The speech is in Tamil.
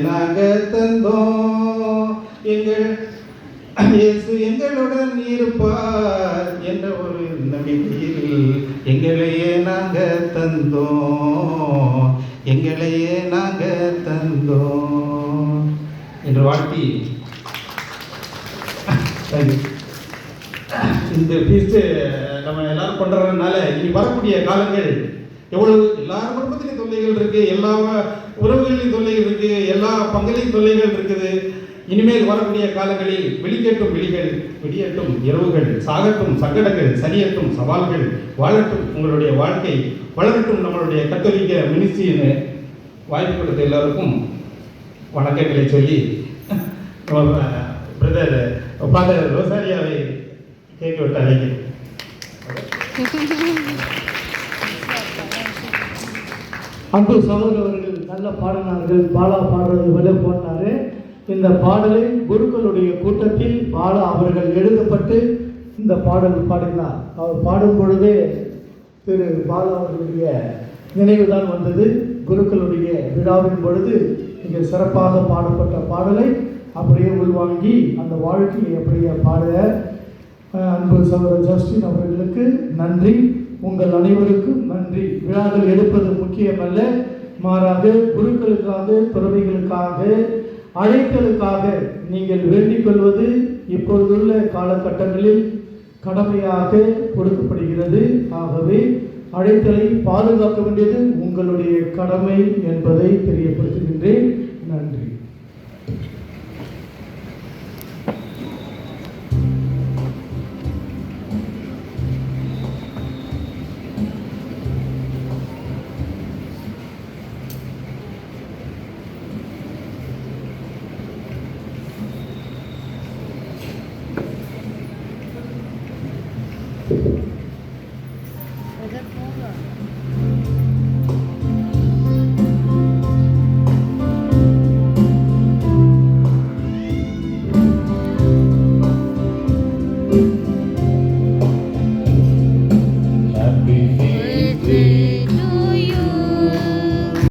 நாங்க தந்தோம். எங்கள் இயேசு எங்களுடன் இருப்பார் என்ற ஒரு நம்பிக்கையில் எங்களையே நாங்க தந்தோம், எங்களையே நாங்க தந்தோம் என்று வாழ்த்தி இந்த ஃபீஸ்ட்டு நம்ம எல்லாரும் கொண்டாடுறதுனால இனி வரக்கூடிய காலங்கள் எவ்வளவு எல்லா குடும்பத்திலையும் தொல்லைகள் இருக்குது, எல்லா உறவுகளின் தொல்லைகள் இருக்குது, எல்லா பங்களின் தொல்லைகள் இருக்குது. இனிமேல் வரக்கூடிய காலங்களில் விழிக்கட்டும் விழிகள், விடியட்டும் இரவுகள், சாகட்டும் சங்கடங்கள், சரியட்டும் சவால்கள், வாழட்டும் உங்களுடைய வாழ்க்கை, வளரட்டும் நம்மளுடைய கத்தோலிக்க மினிஸ்ட்ரின்னு வாய்ப்பு கொடுத்த எல்லாருக்கும் வணக்கங்களை சொல்லி பிரதர் ஃபாதர் ரோசாரியாவை கேட்க விட்டு அழைக்கிறேன். அன்பு சகோதரர்கள் நல்ல பாடினார்கள். பாலா பாடுறது விட போனாரு. இந்த பாடலை குருக்களுடைய கூட்டத்தில் பாலா அவர்கள் எழுதப்பட்டு இந்த பாடல் பாடினார். அவர் பாடும் பொழுதே திரு பாலா அவர்களுடைய நினைவு தான் வந்தது. குருக்களுடைய விழாவின் பொழுது இங்கே சிறப்பாக பாடப்பட்ட பாடலை அப்படியே உள்வாங்கி அந்த வாழ்க்கையை அப்படியே பாட அன்பு சகோதரர் ஜஸ்டின் அவர்களுக்கு நன்றி. உங்கள் அனைவருக்கும் நன்றி. விழாக்கள் எடுப்பது முக்கியமல்ல, மாறாக குருக்களுக்காக, துறவிகளுக்காக, அழைத்தலுக்காக நீங்கள் வேண்டிக் கொள்வது இப்பொழுதுள்ள காலகட்டங்களில் கடமையாக கொடுக்கப்படுகிறது. ஆகவே அழைத்தலை பாதுகாக்க வேண்டியது உங்களுடைய கடமை என்பதை தெரியப்படுத்துகின்றேன். நன்றி. Thank you.